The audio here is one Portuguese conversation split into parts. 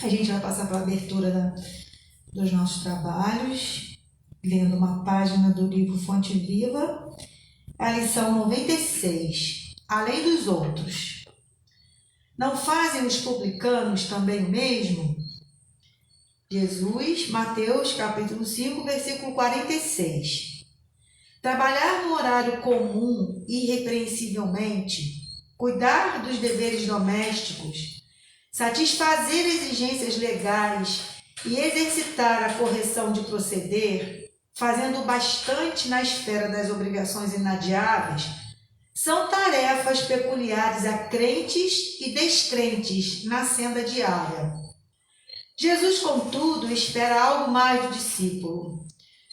A gente vai passar para a abertura dos nossos trabalhos, lendo uma página do livro Fonte Viva, a lição 96, Além dos outros. Não fazem os publicanos também o mesmo? Jesus, Mateus, capítulo 5, versículo 46. Trabalhar no horário comum irrepreensivelmente, cuidar dos deveres domésticos, satisfazer exigências legais e exercitar a correção de proceder, fazendo bastante na esfera das obrigações inadiáveis, são tarefas peculiares a crentes e descrentes na senda diária. Jesus, contudo, espera algo mais do discípulo,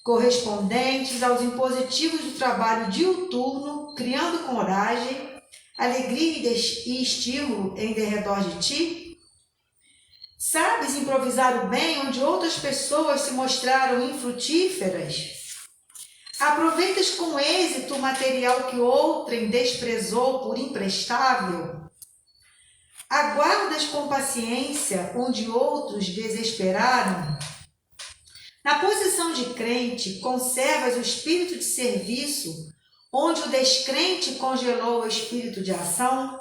correspondentes aos impositivos do trabalho diuturno, criando coragem, alegria e estímulo em derredor de ti? Sabes improvisar o bem onde outras pessoas se mostraram infrutíferas? Aproveitas com êxito o material que outrem desprezou por imprestável? Aguardas com paciência onde outros desesperaram? Na posição de crente, conservas o espírito de serviço, onde o descrente congelou o espírito de ação?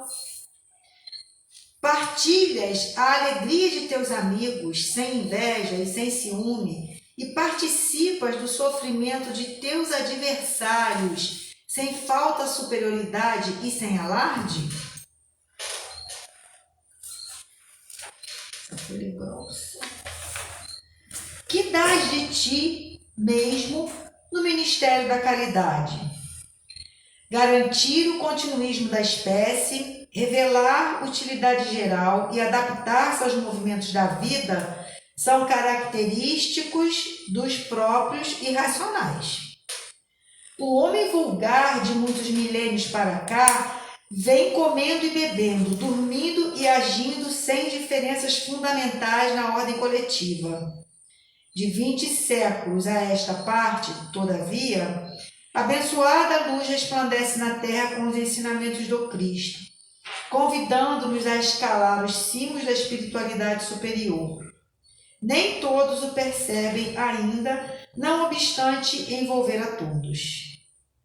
Partilhas a alegria de teus amigos, sem inveja e sem ciúme, e participas do sofrimento de teus adversários, sem falta superioridade e sem alarde? Essa folha grossa. Que dás de ti mesmo no ministério da caridade? Garantir o continuismo da espécie, revelar utilidade geral e adaptar-se aos movimentos da vida são característicos dos próprios irracionais. O homem vulgar de muitos milênios para cá vem comendo e bebendo, dormindo e agindo sem diferenças fundamentais na ordem coletiva. De 20 séculos a esta parte, todavia, abençoada luz resplandece na terra com os ensinamentos do Cristo, convidando-nos a escalar os cimos da espiritualidade superior. Nem todos o percebem ainda, não obstante envolver a todos.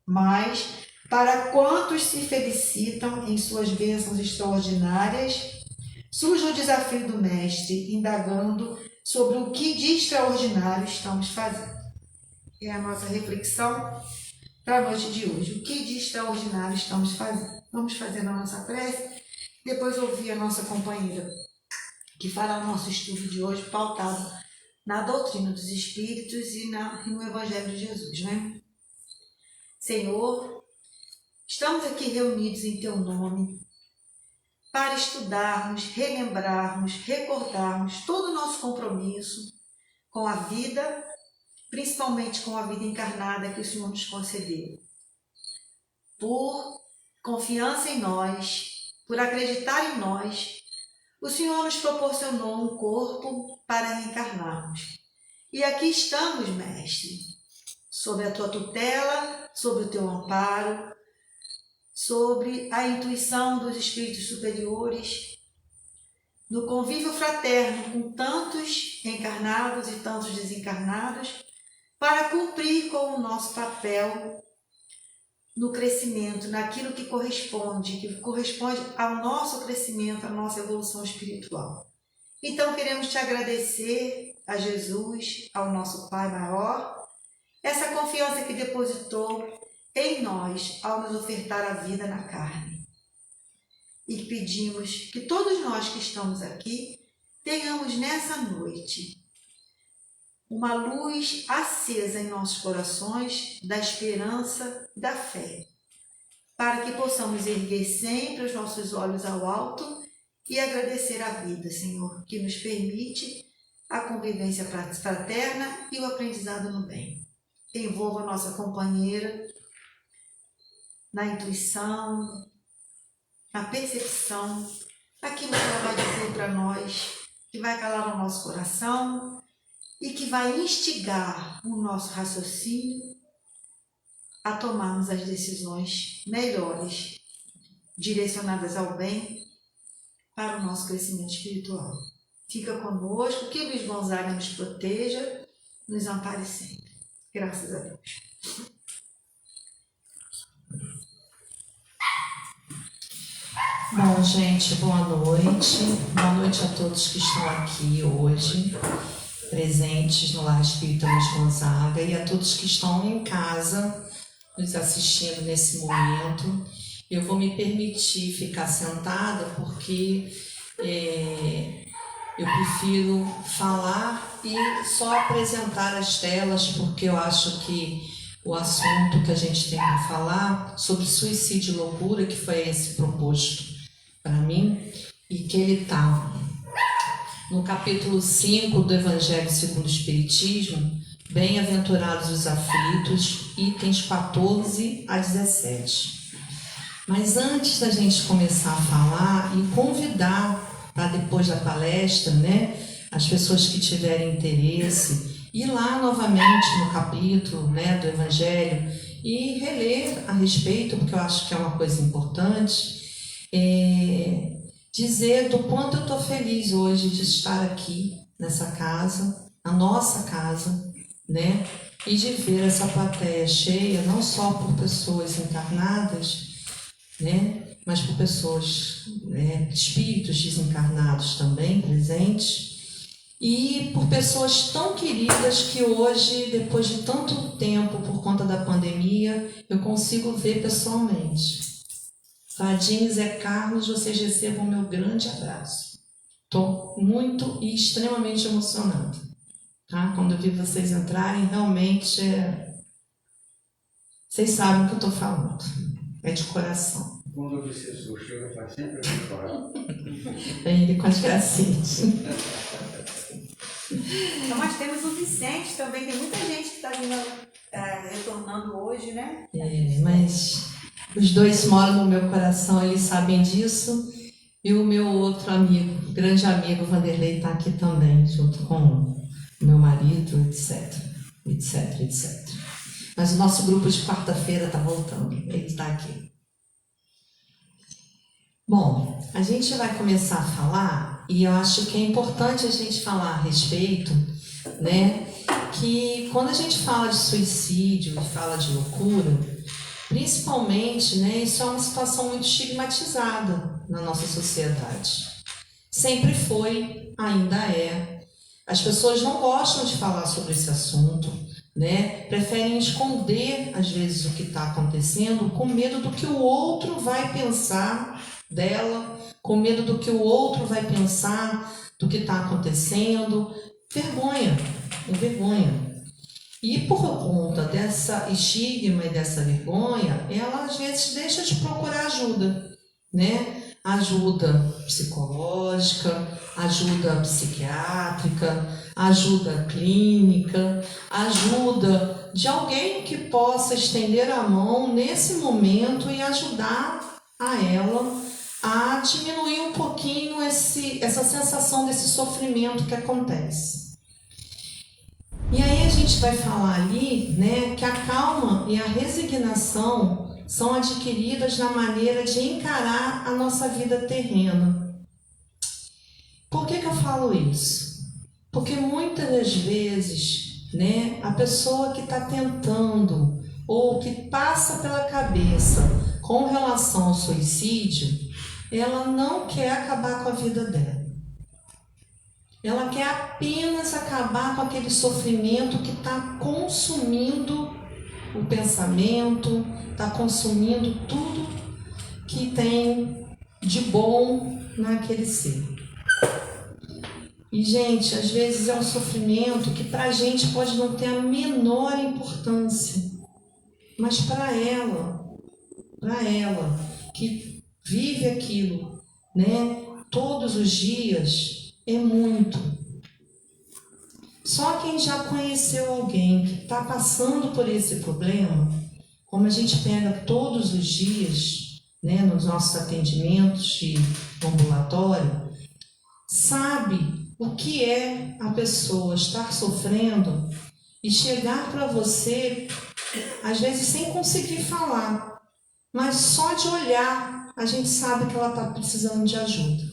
Mas, para quantos se felicitam em suas bênçãos extraordinárias, surge o desafio do Mestre, indagando sobre o que de extraordinário estamos fazendo. É a nossa reflexão para a noite de hoje. O que de extraordinário estamos fazendo? Vamos fazer a nossa prece, depois ouvir a nossa companheira, que fará o nosso estudo de hoje pautado na doutrina dos Espíritos e no Evangelho de Jesus, né? Senhor, estamos aqui reunidos em Teu nome para estudarmos, relembrarmos, recordarmos todo o nosso compromisso com a vida, principalmente com a vida encarnada que o Senhor nos concedeu. Por confiança em nós, por acreditar em nós, o Senhor nos proporcionou um corpo para reencarnarmos. E aqui estamos, Mestre, sob a Tua tutela, sob o Teu amparo, sobre a intuição dos espíritos superiores, no convívio fraterno com tantos encarnados e tantos desencarnados, para cumprir com o nosso papel no crescimento, naquilo que corresponde ao nosso crescimento, à nossa evolução espiritual. Então queremos Te agradecer, a Jesus, ao nosso Pai maior, essa confiança que depositou em nós ao nos ofertar a vida na carne. E pedimos que todos nós que estamos aqui tenhamos nessa noite uma luz acesa em nossos corações da esperança e da fé, para que possamos erguer sempre os nossos olhos ao alto e agradecer a vida, Senhor, que nos permite a convivência fraterna e o aprendizado no bem. Envolva a nossa companheira na intuição, na percepção, naquilo que ela vai dizer para nós, que vai calar o nosso coração e que vai instigar o nosso raciocínio a tomarmos as decisões melhores, direcionadas ao bem, para o nosso crescimento espiritual. fica conosco, que Luiz Gonzaga nos proteja, nos ampare sempre. Graças a Deus. Bom, gente, boa noite. Boa noite a todos que estão aqui hoje, presentes no Lar Espírita Luiz Gonzaga, e a todos que estão em casa nos assistindo nesse momento. Eu vou me permitir ficar sentada porque eu prefiro falar e só apresentar as telas, porque eu acho que o assunto que a gente tem para falar sobre suicídio e loucura, que foi esse proposto para mim, e que ele está no capítulo 5 do Evangelho segundo o Espiritismo, Bem-aventurados os aflitos, itens 14 a 17. Mas antes da gente começar a falar e convidar para depois da palestra, né, as pessoas que tiverem interesse, ir lá novamente no capítulo, né, do Evangelho e reler a respeito, porque eu acho que é uma coisa importante, dizer do quanto eu estou feliz hoje de estar aqui nessa casa, na nossa casa, né, e de ver essa plateia cheia, não só por pessoas encarnadas, né, mas por pessoas, espíritos desencarnados também presentes, e por pessoas tão queridas que hoje, depois de tanto tempo por conta da pandemia, eu consigo ver pessoalmente. Vadinho e Zé Carlos, vocês recebam meu grande abraço. Estou muito e extremamente emocionada. Tá? Quando eu vi vocês entrarem, realmente vocês sabem o que eu estou falando. É de coração. Quando eu vi seu chega, faz sempre a chorar. Vem ele com as gracinhas. Então, nós temos o Vicente também, tem muita gente que está vindo, retornando hoje, né? Mas os dois moram no meu coração, eles sabem disso. E o meu outro amigo, grande amigo, Vanderlei, está aqui também, junto com o meu marido, etc, etc, etc. Mas o nosso grupo de quarta-feira está voltando, ele está aqui. Bom, a gente vai começar a falar, e eu acho que é importante a gente falar a respeito, né, que quando a gente fala de suicídio e fala de loucura, principalmente, né, isso é uma situação muito estigmatizada na nossa sociedade. Sempre foi, ainda é. As pessoas não gostam de falar sobre esse assunto, né, preferem esconder, às vezes, o que está acontecendo, com medo do que o outro vai pensar dela, com medo do que o outro vai pensar do que está acontecendo. Vergonha, vergonha. E por conta dessa estigma e dessa vergonha, ela às vezes deixa de procurar ajuda, né? Ajuda psicológica, ajuda psiquiátrica, ajuda clínica, ajuda de alguém que possa estender a mão nesse momento e ajudar a ela a diminuir um pouquinho essa sensação desse sofrimento que acontece. E aí a gente vai falar ali, né, que a calma e a resignação são adquiridas na maneira de encarar a nossa vida terrena. Por que eu falo isso? Porque muitas das vezes, né, a pessoa que está tentando ou que passa pela cabeça com relação ao suicídio, ela não quer acabar com a vida dela. Ela quer apenas acabar com aquele sofrimento que está consumindo o pensamento, está consumindo tudo que tem de bom naquele ser. E, gente, às vezes é um sofrimento que para a gente pode não ter a menor importância, mas para ela que vive aquilo, né, todos os dias, é muito. Só quem já conheceu alguém que está passando por esse problema, como a gente pega todos os dias, né, nos nossos atendimentos de ambulatório, sabe o que é a pessoa estar sofrendo e chegar para você, às vezes sem conseguir falar, mas só de olhar a gente sabe que ela está precisando de ajuda.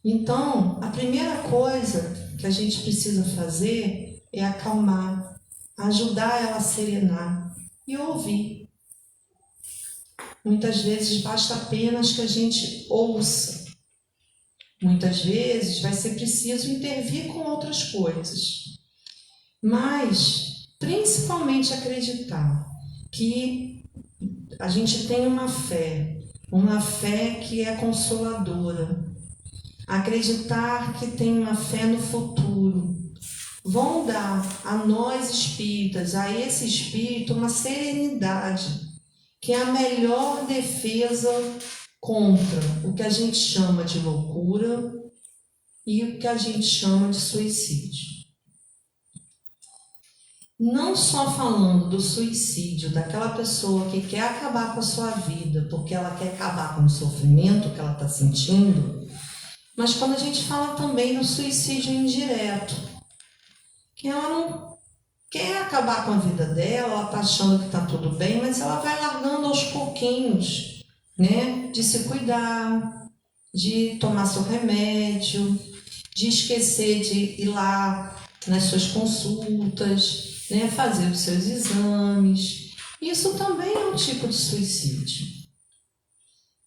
Então, a primeira coisa que a gente precisa fazer é acalmar, ajudar ela a serenar e ouvir. Muitas vezes basta apenas que a gente ouça. Muitas vezes vai ser preciso intervir com outras coisas. Mas, principalmente acreditar que a gente tem uma fé que é consoladora. Acreditar que tem uma fé no futuro. Vão dar a nós espíritas, a esse espírito, uma serenidade, que é a melhor defesa contra o que a gente chama de loucura e o que a gente chama de suicídio. Não só falando do suicídio, daquela pessoa que quer acabar com a sua vida, porque ela quer acabar com o sofrimento que ela está sentindo, mas quando a gente fala também do suicídio indireto, que ela não quer acabar com a vida dela, ela está achando que está tudo bem, mas ela vai largando aos pouquinhos, né? De se cuidar, de tomar seu remédio, de esquecer de ir lá nas suas consultas, né? Fazer os seus exames. Isso também é um tipo de suicídio,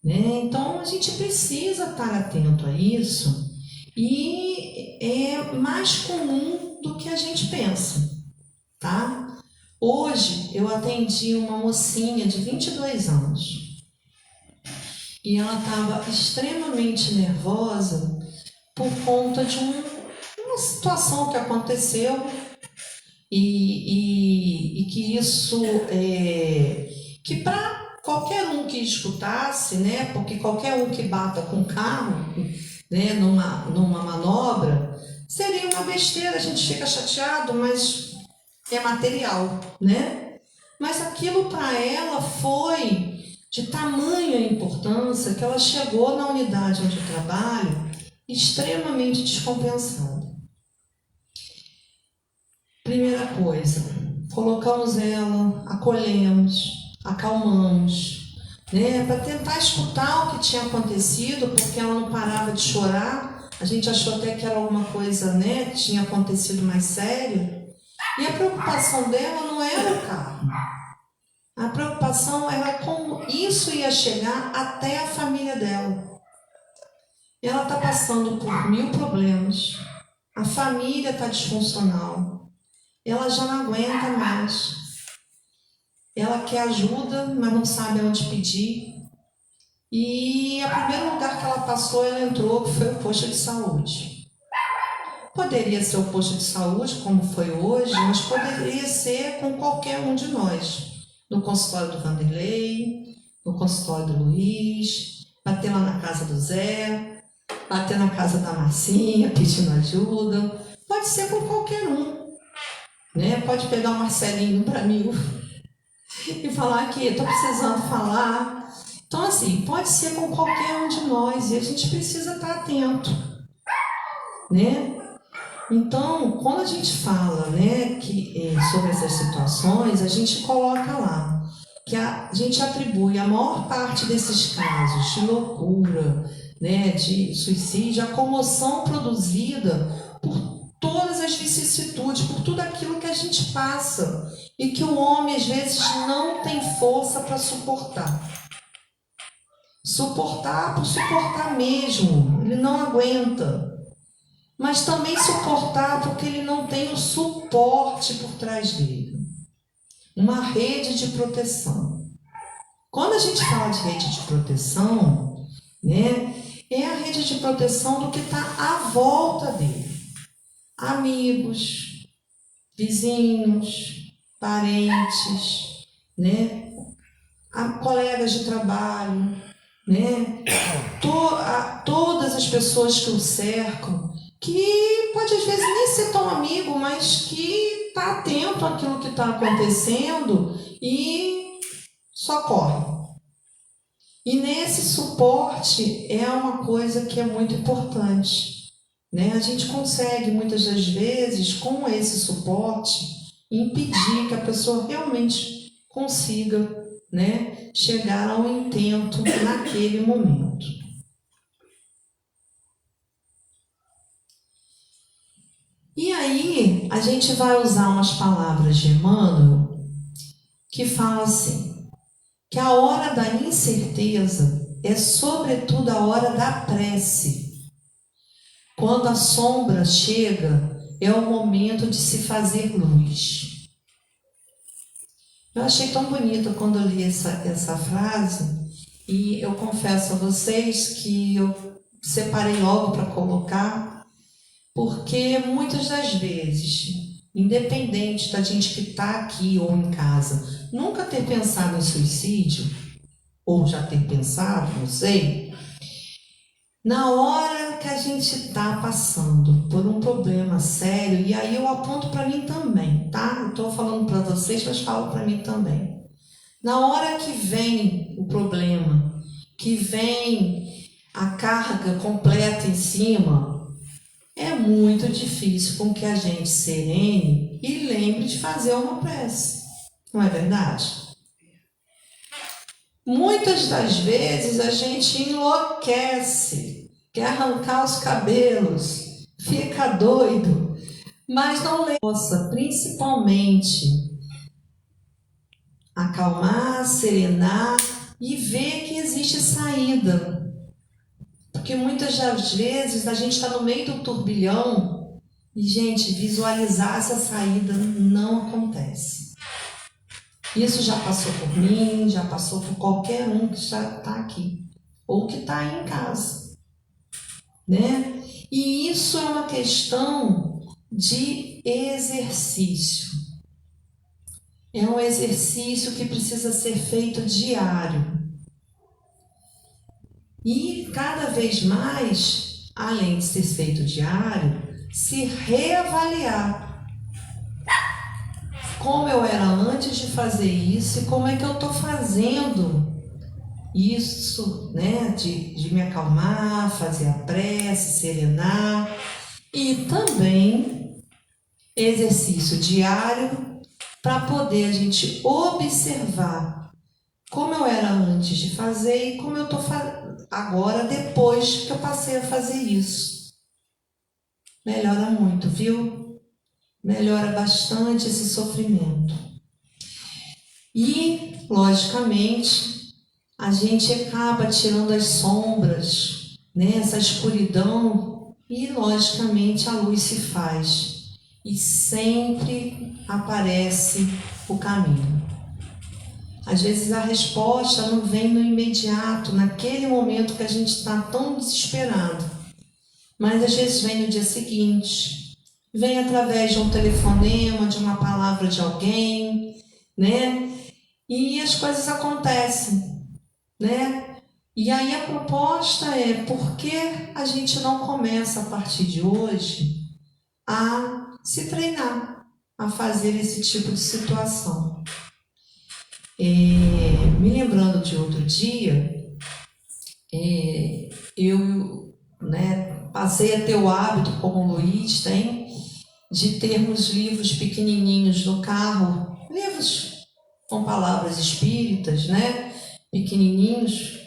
né? Então a gente precisa estar atento a isso e é mais comum do que a gente pensa, tá? Hoje eu atendi uma mocinha de 22 anos e ela estava extremamente nervosa por conta de uma situação que aconteceu e que isso que para qualquer um que escutasse, né, porque qualquer um que bata com o carro, né, numa manobra, seria uma besteira, a gente fica chateado, mas é material, né? Mas aquilo para ela foi de tamanha importância que ela chegou na unidade onde eu trabalho extremamente descompensada. Primeira coisa, colocamos ela, acolhemos, acalmamos, né, para tentar escutar o que tinha acontecido, porque ela não parava de chorar. A gente achou até que era alguma coisa, né, que tinha acontecido mais sério. E a preocupação dela não era o carro. A preocupação era como isso ia chegar até a família dela. Ela está passando por 1000 problemas. A família está disfuncional. Ela já não aguenta mais. Ela quer ajuda, mas não sabe aonde pedir. E o primeiro lugar que ela passou, ela entrou, que foi o posto de saúde. Poderia ser o posto de saúde, como foi hoje, mas poderia ser com qualquer um de nós. No consultório do Vanderlei, no consultório do Luiz, bater lá na casa do Zé, bater na casa da Marcinha, pedindo ajuda. Pode ser com qualquer um, né? Pode pegar o Marcelinho para mim e falar que estou precisando falar. Então, assim, pode ser com qualquer um de nós e a gente precisa estar atento, né? Então, quando a gente fala, né, sobre essas situações, a gente coloca lá que a gente atribui a maior parte desses casos de loucura, né, de suicídio, a comoção produzida por todas as vicissitudes, por tudo aquilo que a gente passa e que o homem às vezes não tem força para suportar. Suportar por suportar mesmo, ele não aguenta. Mas também suportar porque ele não tem o suporte por trás dele. Uma rede de proteção. Quando a gente fala de rede de proteção, né, é a rede de proteção do que está à volta dele. Amigos, vizinhos, parentes, né, colegas de trabalho, né, todas as pessoas que o cercam, que pode às vezes nem ser tão amigo, mas que está atento àquilo que está acontecendo e socorre. E nesse suporte é uma coisa que é muito importante, né? A gente consegue muitas das vezes, com esse suporte, impedir que a pessoa realmente consiga, né, chegar ao intento naquele momento. aí a gente vai usar umas palavras de Emmanuel que fala assim, que a hora da incerteza é sobretudo a hora da prece. Quando a sombra chega, é o momento de se fazer luz. Eu achei tão bonita quando eu li essa frase, e eu confesso a vocês que eu separei logo para colocar, porque muitas das vezes, independente da gente que está aqui ou em casa, nunca ter pensado em suicídio, ou já ter pensado, não sei, na hora que a gente está passando por um problema sério, e aí eu aponto para mim também, tá? Eu estou falando para vocês, mas falo para mim também. Na hora que vem o problema, que vem a carga completa em cima, é muito difícil com que a gente serene e lembre de fazer uma prece. Não é verdade? Muitas das vezes a gente enlouquece, quer arrancar os cabelos, fica doido, mas não lembra, principalmente, acalmar, serenar e ver que existe saída. Porque muitas das vezes a gente está no meio do turbilhão e, gente, visualizar essa saída não acontece. Isso já passou por mim, já passou por qualquer um que já está aqui ou que está aí em casa, né? E isso é uma questão de exercício. É um exercício que precisa ser feito diário. E cada vez mais, além de ser feito diário, se reavaliar. Como eu era antes de fazer isso e como é que eu estou fazendo isso, né? De me acalmar, fazer a prece, serenar. E também exercício diário para poder a gente observar como eu era antes de fazer e como eu estou agora depois que eu passei a fazer isso. Melhora muito, viu? Melhora bastante esse sofrimento. E, logicamente, a gente acaba tirando as sombras, né? Essa escuridão, e, logicamente, a luz se faz. E sempre aparece o caminho. Às vezes a resposta não vem no imediato, naquele momento que a gente está tão desesperado. Mas às vezes vem no dia seguinte. Vem através de um telefonema, de uma palavra de alguém, né? E as coisas acontecem, né? E aí a proposta é, por que a gente não começa a partir de hoje a se treinar, a fazer esse tipo de situação? Me lembrando de outro dia, eu, né, passei a ter o hábito, como o Luiz tem, de termos livros pequenininhos no carro, livros com palavras espíritas, né, pequenininhos,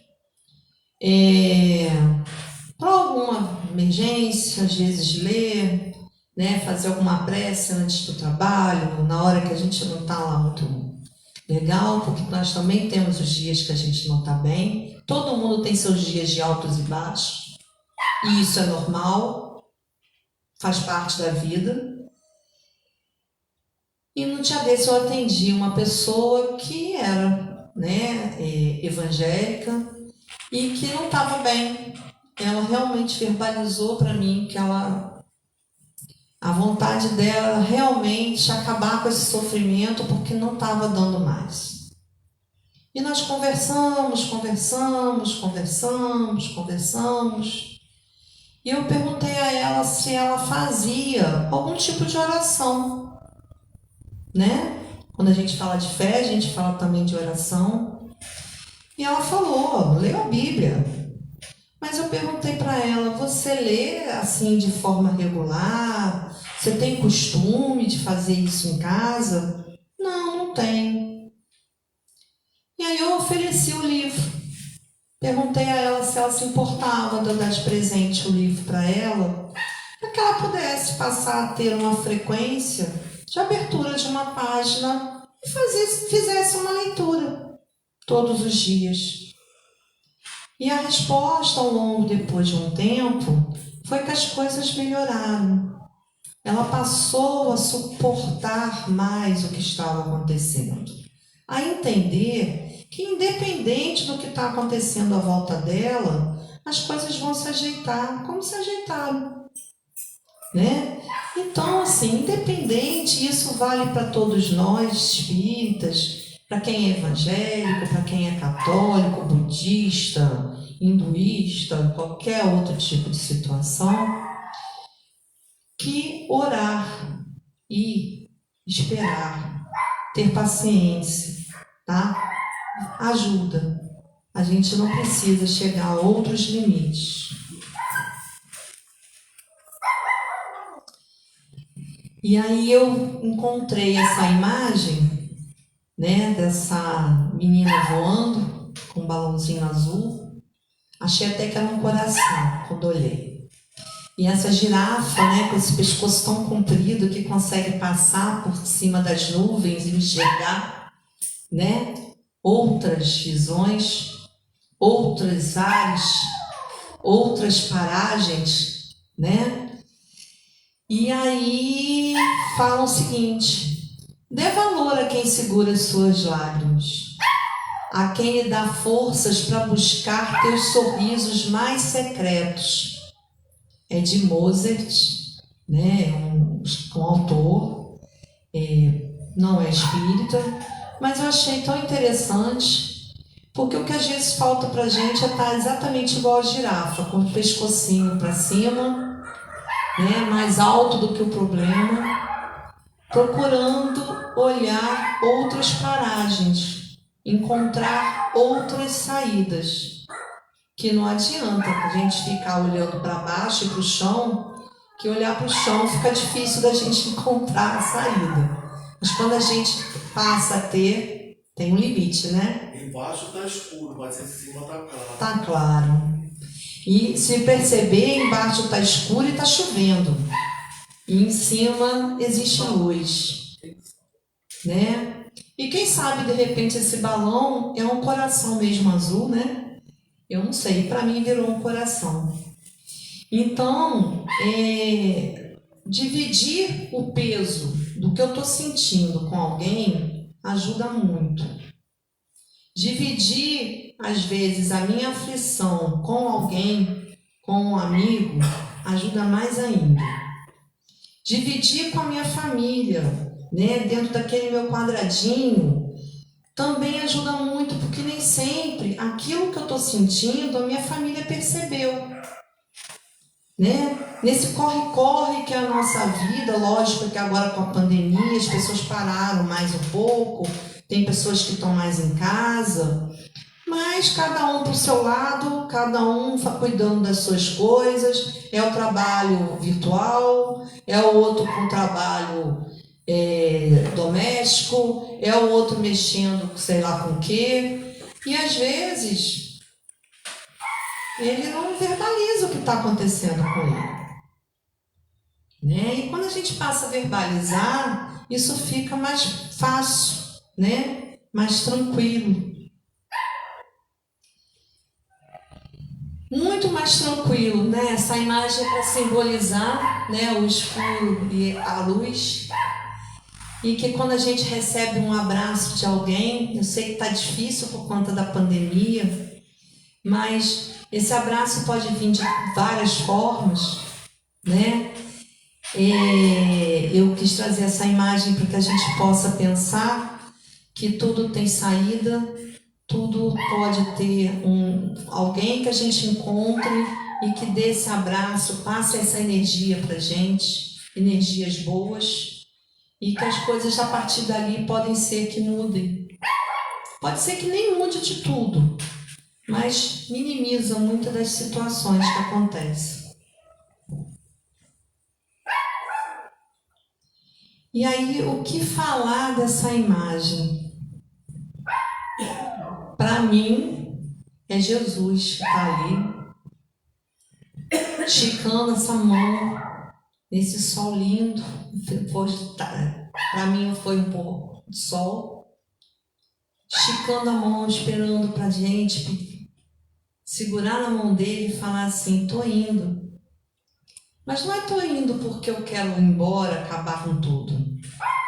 para alguma emergência, às vezes ler, né, fazer alguma prece antes do trabalho, na hora que a gente não está lá muito legal, porque nós também temos os dias que a gente não está bem. Todo mundo tem seus dias de altos e baixos, e isso é normal, faz parte da vida. E no dia desse eu atendi uma pessoa que era, né, evangélica e que não estava bem. Ela realmente verbalizou para mim que a vontade dela realmente acabar com esse sofrimento porque não estava dando mais. E nós conversamos. E eu perguntei a ela se ela fazia algum tipo de oração, né? Quando a gente fala de fé, a gente fala também de oração. E ela falou, leu a Bíblia. Mas eu perguntei para ela, você lê assim de forma regular? Você tem costume de fazer isso em casa? Não, não tenho. E aí eu ofereci o livro. Perguntei a ela se ela se importava de eu dar de presente o livro para ela, para que ela pudesse passar a ter uma frequência de abertura de uma página e fizesse uma leitura todos os dias. E a resposta ao longo, depois de um tempo, foi que as coisas melhoraram. Ela passou a suportar mais o que estava acontecendo, a entender que, independente do que está acontecendo à volta dela, as coisas vão se ajeitar como se ajeitaram, né? Então, assim, independente, isso vale para todos nós, espíritas, para quem é evangélico, para quem é católico, budista, hinduísta, qualquer outro tipo de situação, que orar e esperar, ter paciência, tá? Ajuda. A gente não precisa chegar a outros limites. E aí eu encontrei essa imagem, né, dessa menina voando com um balãozinho azul. Achei até que era um coração quando olhei. E essa girafa, né, com esse pescoço tão comprido que consegue passar por cima das nuvens e enxergar, né, outras visões, outros ares, outras paragens, né? E aí fala o seguinte: dê valor a quem segura as suas lágrimas, a quem lhe dá forças para buscar teus sorrisos mais secretos. É de Mozart, né? Um autor, não é espírita, mas eu achei tão interessante, porque o que às vezes falta para a gente é estar exatamente igual a girafa, com o pescocinho para cima, né? Mais alto do que o problema, procurando olhar outras paragens, encontrar outras saídas. Que não adianta a gente ficar olhando para baixo e para o chão, que olhar para o chão fica difícil da gente encontrar a saída. Mas quando a gente passa a ter, tem um limite, né? Embaixo está escuro, mas em cima está claro. Está claro. E se perceber, embaixo está escuro e está chovendo. E em cima existe luz, né? E quem sabe, de repente, esse balão é um coração mesmo azul, né? Eu não sei, para mim virou um coração. Então, dividir o peso do que eu estou sentindo com alguém ajuda muito. Dividir, às vezes, a minha aflição com alguém, com um amigo, ajuda mais ainda. Dividir com a minha família, né, dentro daquele meu quadradinho, também ajuda muito, porque nem sempre aquilo que eu estou sentindo a minha família percebeu, né? Nesse corre-corre que é a nossa vida, lógico que agora com a pandemia as pessoas pararam mais um pouco, tem pessoas que estão mais em casa, mas cada um para o seu lado, cada um cuidando das suas coisas, é o trabalho virtual, é o outro com o trabalho doméstico, é o outro mexendo sei lá com o quê, e às vezes ele não verbaliza o que está acontecendo com ele, né? E quando a gente passa a verbalizar, isso fica mais fácil, né? Mais tranquilo, muito mais tranquilo, né? Essa imagem é para simbolizar, né, o escuro e a luz. E que quando a gente recebe um abraço de alguém, eu sei que está difícil por conta da pandemia, mas esse abraço pode vir de várias formas, né? Eu quis trazer essa imagem para que a gente possa pensar que tudo tem saída, tudo pode ter alguém que a gente encontre e que dê esse abraço, passe essa energia para a gente, energias boas. E que as coisas a partir dali podem ser que mudem. Pode ser que nem mude de tudo, mas minimiza muitas das situações que acontecem. E aí, o que falar dessa imagem? Para mim, é Jesus que está ali, esticando essa mão, nesse sol lindo. Para mim foi um pôr do sol, esticando a mão, esperando para a gente segurar na mão dele e falar assim: tô indo. Mas não é tô indo porque eu quero ir embora, acabar com tudo.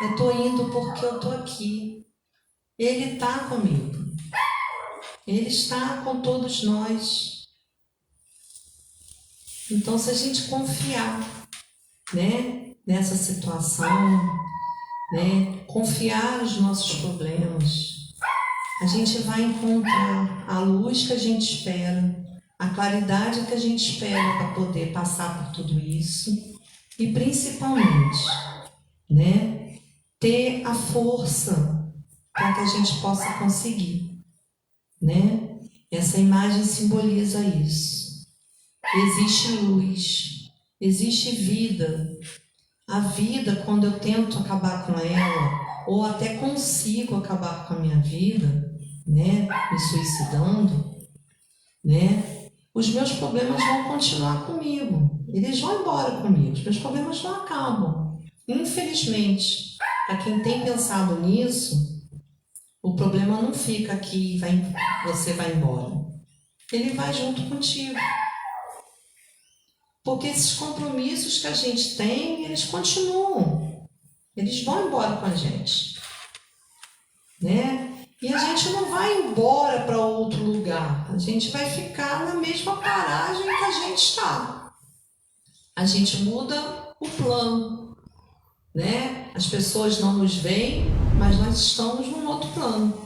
É tô indo porque eu tô aqui. Ele está comigo. Ele está com todos nós. Então, se a gente confiar, né, nessa situação, né, confiar nos nossos problemas, a gente vai encontrar a luz que a gente espera, a claridade que a gente espera para poder passar por tudo isso e, principalmente, né, ter a força para que a gente possa conseguir, né? Essa imagem simboliza isso. Existe luz, existe vida. A vida, quando eu tento acabar com ela, ou até consigo acabar com a minha vida, né, me suicidando, né, os meus problemas vão continuar comigo. Eles vão embora comigo. Os meus problemas não acabam. Infelizmente, para quem tem pensado nisso, o problema não fica aqui e você vai embora. Ele vai junto contigo. Porque esses compromissos que a gente tem, eles continuam. Eles vão embora com a gente. Né? E a gente não vai embora para outro lugar. A gente vai ficar na mesma paragem que a gente está. A gente muda o plano. Né? As pessoas não nos veem, mas nós estamos num outro plano.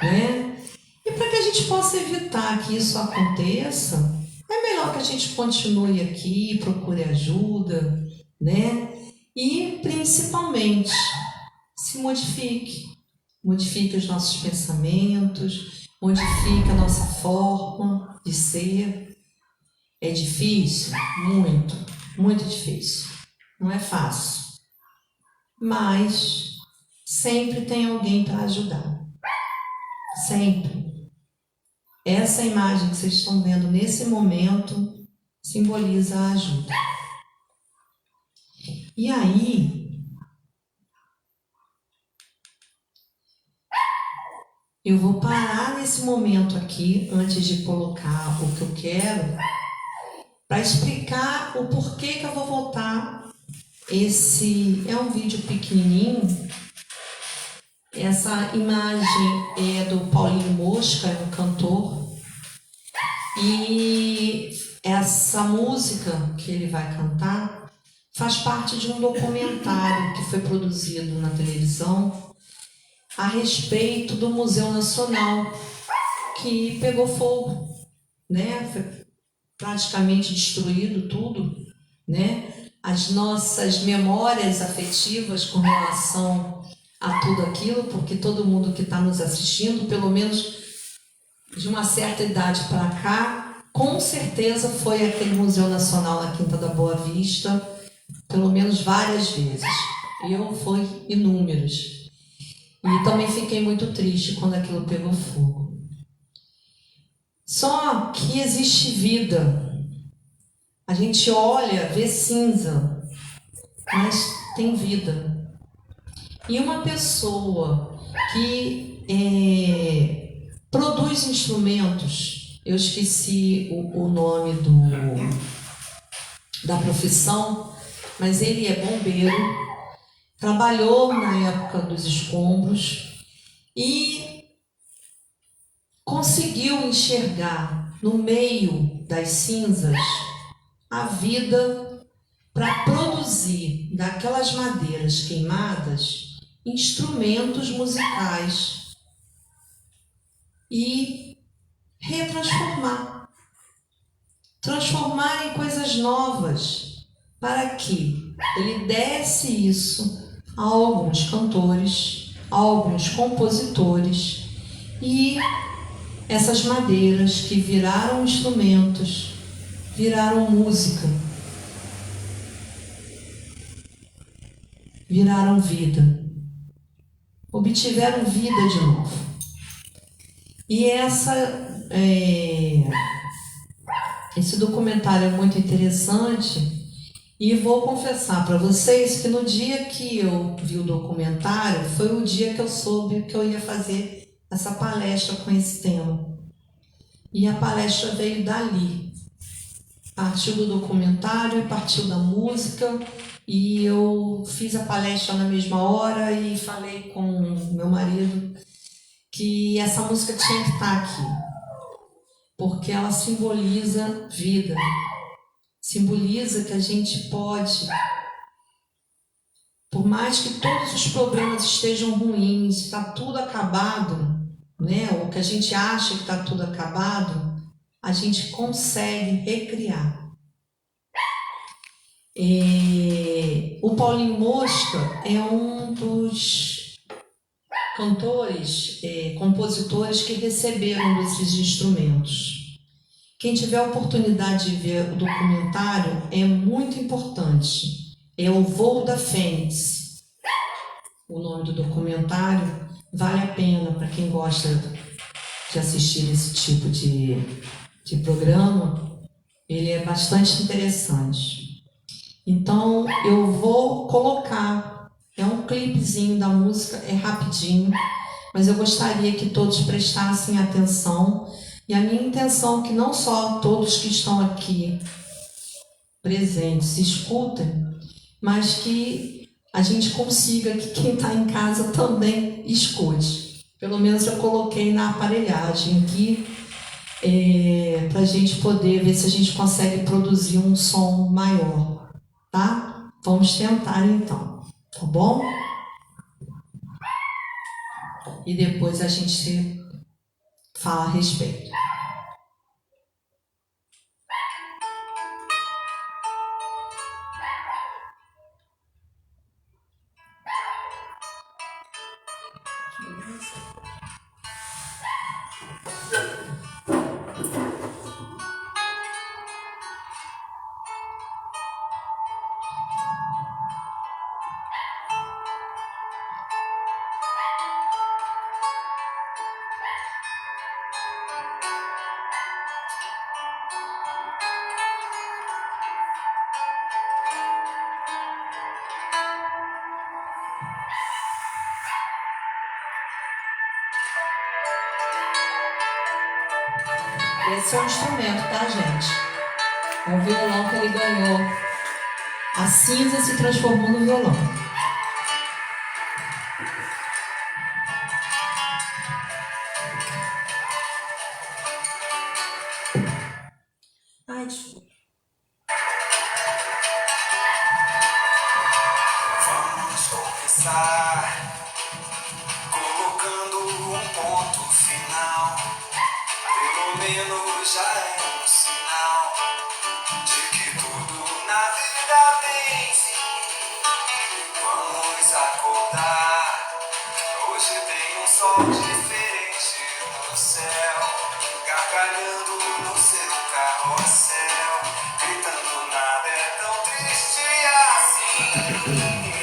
Né? E para que a gente possa evitar que isso aconteça, é melhor que a gente continue aqui, procure ajuda, né? E principalmente se modifique. Modifique os nossos pensamentos, modifique a nossa forma de ser. É difícil? Muito, muito difícil. Não é fácil. Mas sempre tem alguém para ajudar. Sempre. Essa imagem que vocês estão vendo nesse momento simboliza a ajuda. E aí, eu vou parar nesse momento aqui, antes de colocar o que eu quero, para explicar o porquê que eu vou voltar. Esse é um vídeo pequenininho. Essa imagem é do Paulinho Mosca, é um cantor. E essa música que ele vai cantar faz parte de um documentário que foi produzido na televisão a respeito do Museu Nacional, que pegou fogo, né? Foi praticamente destruído tudo, né? As nossas memórias afetivas com relação a tudo aquilo, porque todo mundo que está nos assistindo, pelo menos de uma certa idade para cá, com certeza foi aquele Museu Nacional na Quinta da Boa Vista, pelo menos várias vezes. Eu fui inúmeros. E também fiquei muito triste quando aquilo pegou fogo. Só que existe vida. A gente olha, vê cinza, mas tem vida. E uma pessoa que produz instrumentos, eu esqueci o nome da profissão, mas ele é bombeiro, trabalhou na época dos escombros e conseguiu enxergar no meio das cinzas a vida para produzir daquelas madeiras queimadas instrumentos musicais e transformar em coisas novas, para que ele desse isso a alguns cantores, a alguns compositores, e essas madeiras que viraram instrumentos, viraram música, viraram vida, obtiveram vida de novo. E esse documentário é muito interessante E vou confessar para vocês que no dia que eu vi o documentário, foi o dia que eu soube que eu ia fazer essa palestra com esse tema. E a palestra veio dali. Partiu do documentário e partiu da música. E eu fiz a palestra na mesma hora e falei com meu marido que essa música tinha que estar aqui, porque ela simboliza vida, simboliza que a gente pode, por mais que todos os problemas estejam ruins, está tudo acabado, né? Ou que a gente acha que está tudo acabado, a gente consegue recriar. O Paulinho Mosca é um dos cantores, compositores que receberam desses instrumentos. Quem tiver a oportunidade de ver o documentário é muito importante. É O Voo da Fênix. O nome do documentário vale a pena para quem gosta de assistir esse tipo de programa. Ele é bastante interessante. Então eu vou colocar, é um clipezinho da música, é rapidinho, mas eu gostaria que todos prestassem atenção. E a minha intenção é que não só todos que estão aqui presentes escutem, mas que a gente consiga que quem está em casa também escute. Pelo menos eu coloquei na aparelhagem aqui, para a gente poder ver se a gente consegue produzir um som maior, tá? Vamos tentar então, tá bom? E depois a gente fala a respeito. Esse é um instrumento, tá, gente? É um violão que ele ganhou. A cinza se transformou no violão. Ai, desculpa. Vamos começar colocando um ponto final. Pelo menos já é um sinal de que tudo na vida tem fim. Vamos acordar. Hoje tem um sol diferente no céu, gargalhando no seu carrossel, gritando nada é tão triste assim.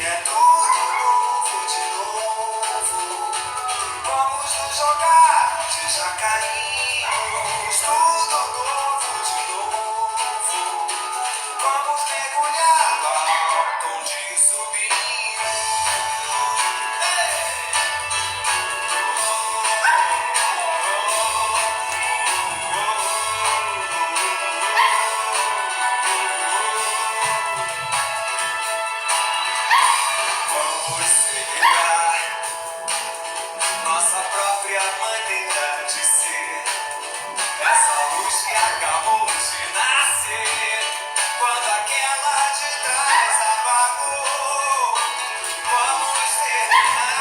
É tudo novo de novo. Vamos nos jogar onde já caímos. Tudo novo de novo. Vamos mergulhar no alto onde subimos. Vamos celebrar nossa própria maneira de ser. Essa luz que acabou de nascer, quando aquela de trás apagou. Vamos terminar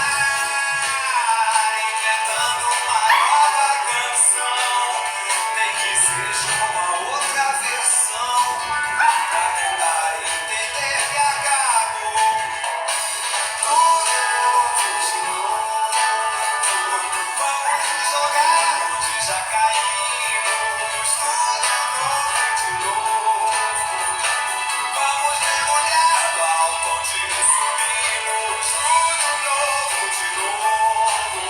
inventando uma nova canção, nem que seja uma outra versão, pra tentar entender que acabou. Tudo novo de novo. Vamos nos jogar onde já caímos. Tudo novo de novo. Vamos mergulhar no alto onde subimos. Tudo novo de novo.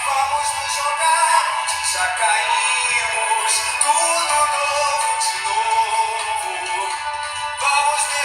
Vamos nos jogar onde já caímos. Tudo novo de novo. Vamos mergulhar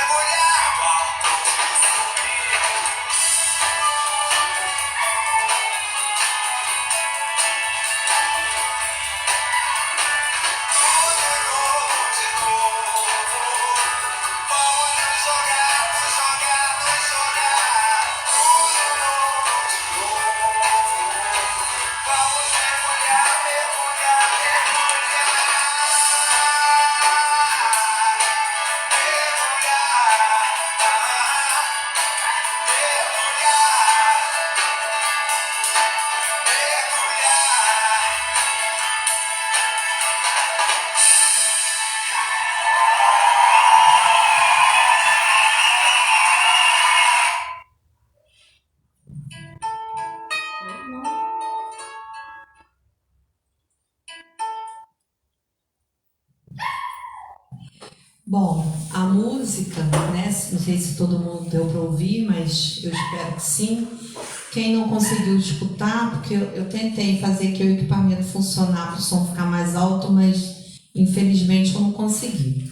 Bom, a música, né? Não sei se todo mundo deu para ouvir, mas eu espero que sim. Quem não conseguiu escutar, porque eu tentei fazer que o equipamento funcionar para o som ficar mais alto, mas infelizmente eu não consegui.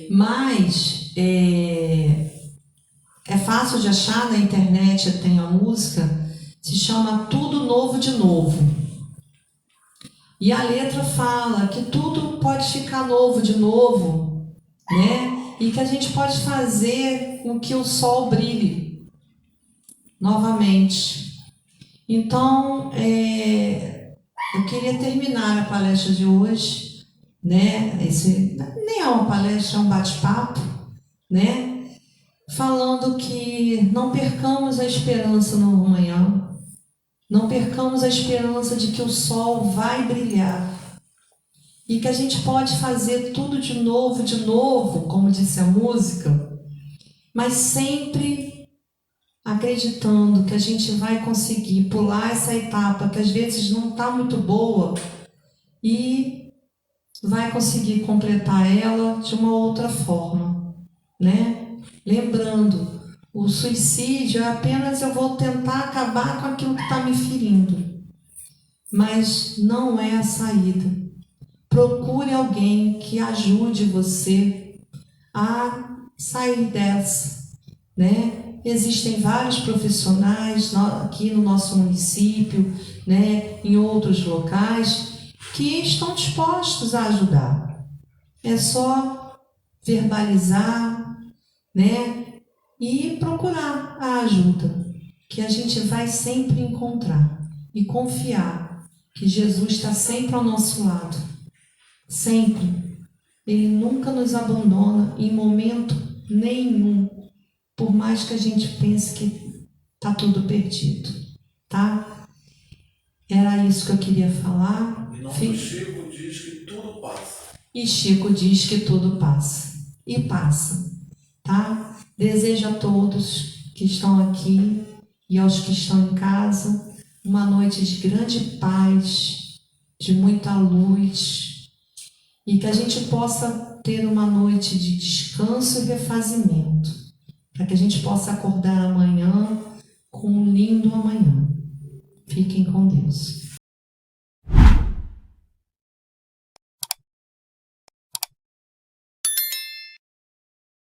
Mas é fácil de achar na internet, tem a música, se chama Tudo Novo de Novo. E a letra fala que tudo pode ficar novo de novo, né? E que a gente pode fazer com que o sol brilhe novamente. Então, eu queria terminar a palestra de hoje, né? Esse nem é uma palestra, é um bate-papo, né? Falando que não percamos a esperança no amanhã, não percamos a esperança de que o sol vai brilhar e que a gente pode fazer tudo de novo, como disse a música, mas sempre acreditando que a gente vai conseguir pular essa etapa que às vezes não está muito boa e vai conseguir completar ela de uma outra forma, né? Lembrando, o suicídio é apenas eu vou tentar acabar com aquilo que está me ferindo, mas não é a saída. Procure alguém que ajude você a sair dessa, né? Existem vários profissionais aqui no nosso município, né, em outros locais, que estão dispostos a ajudar. É só verbalizar, né, e procurar a ajuda, que a gente vai sempre encontrar. E confiar que Jesus está sempre ao nosso lado. Sempre. Ele nunca nos abandona em momento nenhum. Por mais que a gente pense que está tudo perdido, tá? Era isso que eu queria falar. Em nome do Chico diz que tudo passa. E Chico diz que tudo passa. E passa, tá? Desejo a todos que estão aqui e aos que estão em casa uma noite de grande paz, de muita luz, e que a gente possa ter uma noite de descanso e refazimento, para que a gente possa acordar amanhã com um lindo amanhã. Fiquem com Deus.